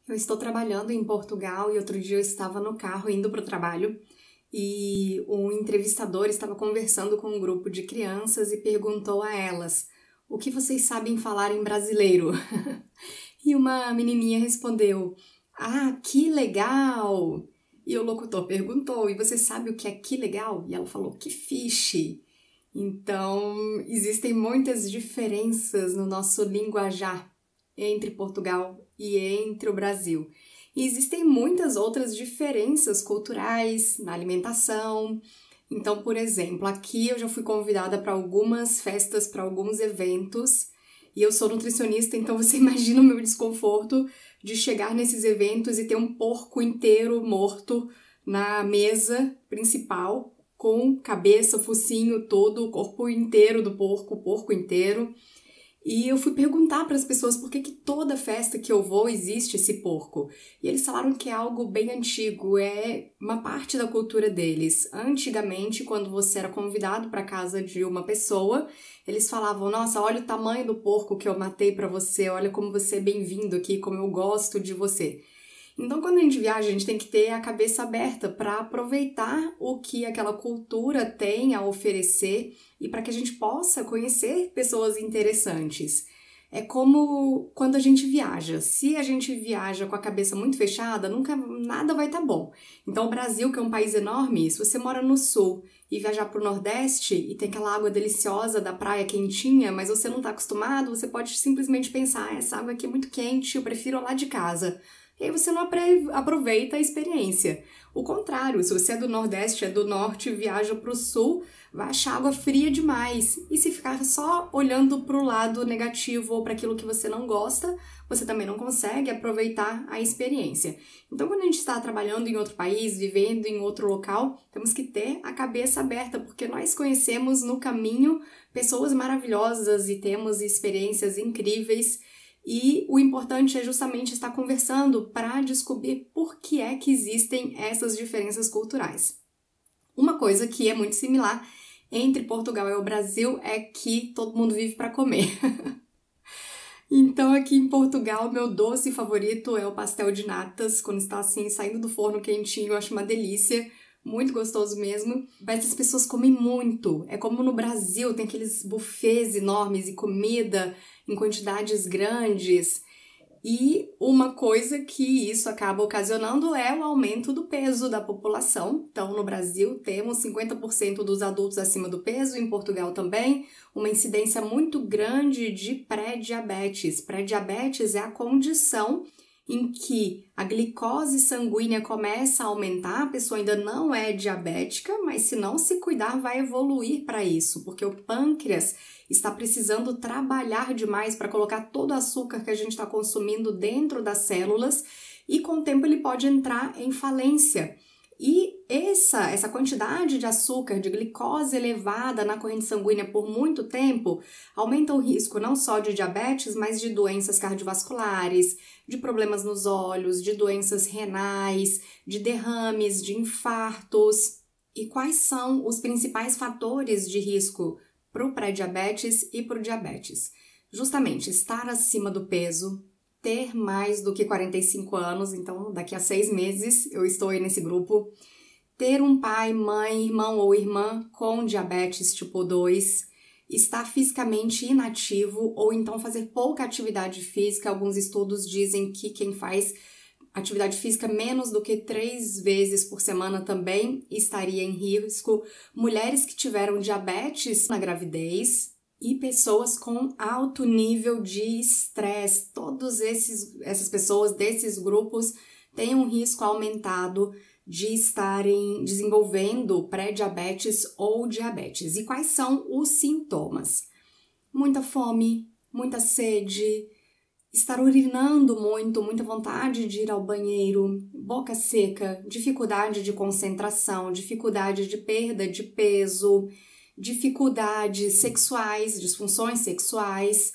Eu estou trabalhando em Portugal e outro dia eu estava no carro indo para o trabalho e um entrevistador estava conversando com um grupo de crianças e perguntou a elas: "O que vocês sabem falar em brasileiro?" E uma menininha respondeu: "Ah, que legal!" E o locutor perguntou: "E você sabe o que é que legal?" E ela falou: "Que fiche!" Então, existem muitas diferenças no nosso linguajar entre Portugal e entre o Brasil. E existem muitas outras diferenças culturais na alimentação. Então, por exemplo, aqui eu já fui convidada para algumas festas, para alguns eventos, e eu sou nutricionista, então você imagina o meu desconforto de chegar nesses eventos e ter um porco inteiro morto na mesa principal, com cabeça, focinho todo, o corpo inteiro do porco, o porco inteiro. E eu fui perguntar para as pessoas por que toda festa que eu vou existe esse porco. E eles falaram que é algo bem antigo, é uma parte da cultura deles. Antigamente, quando você era convidado para casa de uma pessoa, eles falavam: "Nossa, olha o tamanho do porco que eu matei para você, olha como você é bem-vindo aqui, como eu gosto de você." Então, quando a gente viaja, a gente tem que ter a cabeça aberta para aproveitar o que aquela cultura tem a oferecer e para que a gente possa conhecer pessoas interessantes. É como quando a gente viaja. Se a gente viaja com a cabeça muito fechada, nunca nada vai estar bom. Então, o Brasil, que é um país enorme, se você mora no sul e viajar para o Nordeste e tem aquela água deliciosa da praia quentinha, mas você não está acostumado, você pode simplesmente pensar: essa água aqui é muito quente, eu prefiro lá de casa. E aí você não aproveita a experiência. O contrário, se você é do Nordeste, é do Norte e viaja para o Sul, vai achar água fria demais. E se ficar só olhando para o lado negativo ou para aquilo que você não gosta, você também não consegue aproveitar a experiência. Então, quando a gente está trabalhando em outro país, vivendo em outro local, temos que ter a cabeça aberta, porque nós conhecemos no caminho pessoas maravilhosas e temos experiências incríveis. E o importante é justamente estar conversando para descobrir por que é que existem essas diferenças culturais. Uma coisa que é muito similar entre Portugal e o Brasil é que todo mundo vive para comer. Então, aqui em Portugal, meu doce favorito é o pastel de natas. Quando está assim, saindo do forno quentinho, eu acho uma delícia. Muito gostoso mesmo. Mas as pessoas comem muito. É como no Brasil, tem aqueles buffets enormes e comida em quantidades grandes. E uma coisa que isso acaba ocasionando é o aumento do peso da população. Então, no Brasil, temos 50% dos adultos acima do peso, em Portugal também, uma incidência muito grande de pré-diabetes. Pré-diabetes é a condição em que a glicose sanguínea começa a aumentar, a pessoa ainda não é diabética, mas se não se cuidar vai evoluir para isso, porque o pâncreas está precisando trabalhar demais para colocar todo o açúcar que a gente está consumindo dentro das células e com o tempo ele pode entrar em falência. E essa quantidade de açúcar, de glicose elevada na corrente sanguínea por muito tempo aumenta o risco não só de diabetes, mas de doenças cardiovasculares, de problemas nos olhos, de doenças renais, de derrames, de infartos. E quais são os principais fatores de risco para o pré-diabetes e para o diabetes? Justamente estar acima do peso, ter mais do que 45 anos, então daqui a 6 meses eu estou aí nesse grupo, ter um pai, mãe, irmão ou irmã com diabetes tipo 2, estar fisicamente inativo ou então fazer pouca atividade física. Alguns estudos dizem que quem faz atividade física menos do que 3 vezes por semana também estaria em risco. Mulheres que tiveram diabetes na gravidez e pessoas com alto nível de estresse. Todas essas pessoas desses grupos têm um risco aumentado de estarem desenvolvendo pré-diabetes ou diabetes. E quais são os sintomas? Muita fome, muita sede, estar urinando muito, muita vontade de ir ao banheiro, boca seca, dificuldade de concentração, dificuldade de perda de peso, dificuldades sexuais, disfunções sexuais,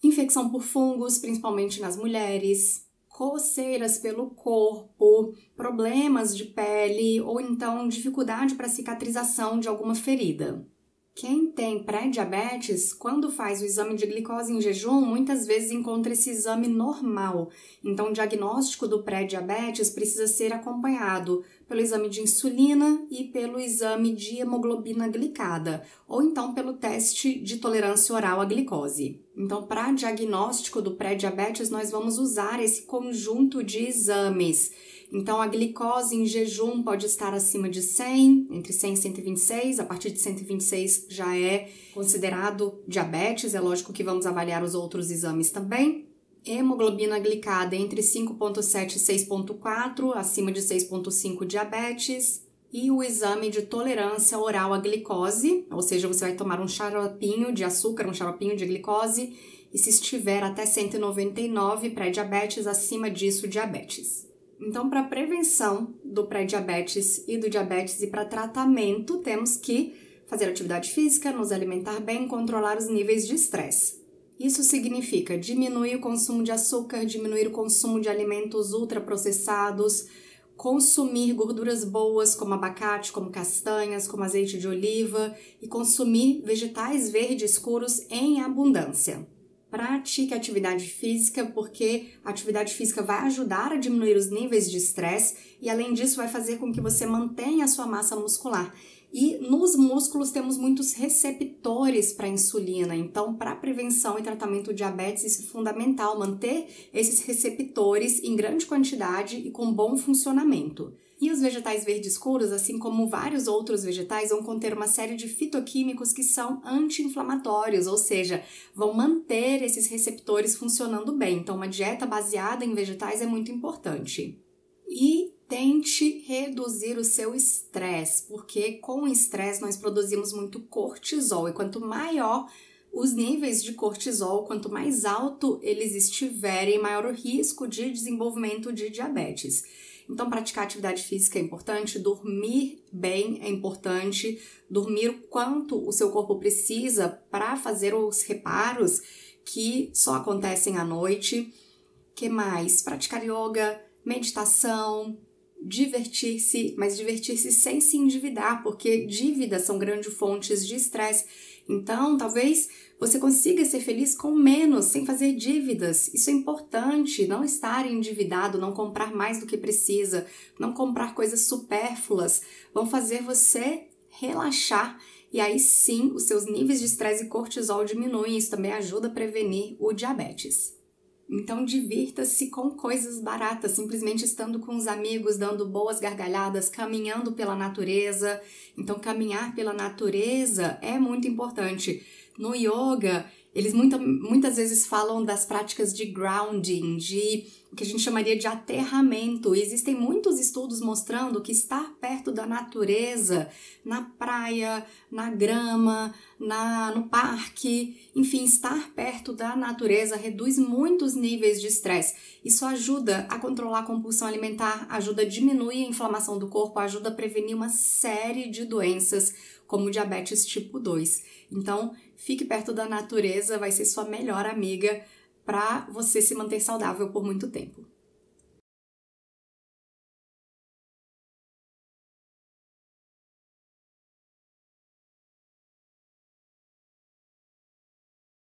infecção por fungos, principalmente nas mulheres, coceiras pelo corpo, problemas de pele ou então dificuldade para cicatrização de alguma ferida. Quem tem pré-diabetes, quando faz o exame de glicose em jejum, muitas vezes encontra esse exame normal. Então, o diagnóstico do pré-diabetes precisa ser acompanhado pelo exame de insulina e pelo exame de hemoglobina glicada, ou então pelo teste de tolerância oral à glicose. Então, para diagnóstico do pré-diabetes, nós vamos usar esse conjunto de exames. Então, a glicose em jejum pode estar acima de 100, entre 100 e 126. A partir de 126 já é considerado diabetes. É lógico que vamos avaliar os outros exames também. Hemoglobina glicada entre 5,7 e 6,4, acima de 6,5 diabetes. E o exame de tolerância oral à glicose, ou seja, você vai tomar um xaropinho de açúcar, um xaropinho de glicose, e se estiver até 199, pré-diabetes, acima disso, diabetes. Então, para prevenção do pré-diabetes e do diabetes e para tratamento, temos que fazer atividade física, nos alimentar bem, controlar os níveis de estresse. Isso significa diminuir o consumo de açúcar, diminuir o consumo de alimentos ultraprocessados, consumir gorduras boas como abacate, como castanhas, como azeite de oliva e consumir vegetais verdes escuros em abundância. Pratique atividade física, porque a atividade física vai ajudar a diminuir os níveis de estresse e, além disso, vai fazer com que você mantenha a sua massa muscular. E nos músculos temos muitos receptores para insulina, então, para prevenção e tratamento do diabetes, isso é fundamental, manter esses receptores em grande quantidade e com bom funcionamento. E os vegetais verdes escuros, assim como vários outros vegetais, vão conter uma série de fitoquímicos que são anti-inflamatórios, ou seja, vão manter esses receptores funcionando bem. Então, uma dieta baseada em vegetais é muito importante. E tente reduzir o seu estresse, porque com o estresse nós produzimos muito cortisol, e quanto maior os níveis de cortisol, quanto mais alto eles estiverem, maior o risco de desenvolvimento de diabetes. Então, praticar atividade física é importante, dormir bem é importante, dormir o quanto o seu corpo precisa para fazer os reparos que só acontecem à noite. Que mais? Praticar yoga, meditação, divertir-se, mas divertir-se sem se endividar, porque dívidas são grandes fontes de estresse. Então, talvez você consiga ser feliz com menos, sem fazer dívidas. Isso é importante, não estar endividado, não comprar mais do que precisa, não comprar coisas supérfluas. Vão fazer você relaxar e aí sim os seus níveis de estresse e cortisol diminuem. Isso também ajuda a prevenir o diabetes. Então, divirta-se com coisas baratas, simplesmente estando com os amigos, dando boas gargalhadas, caminhando pela natureza. Então, caminhar pela natureza é muito importante. No yoga, eles muitas vezes falam das práticas de grounding, de o que a gente chamaria de aterramento. E existem muitos estudos mostrando que estar perto da natureza, na praia, na grama, no parque, enfim, estar perto da natureza reduz muitos níveis de estresse. Isso ajuda a controlar a compulsão alimentar, ajuda a diminuir a inflamação do corpo, ajuda a prevenir uma série de doenças, como diabetes tipo 2. Então, fique perto da natureza, vai ser sua melhor amiga para você se manter saudável por muito tempo.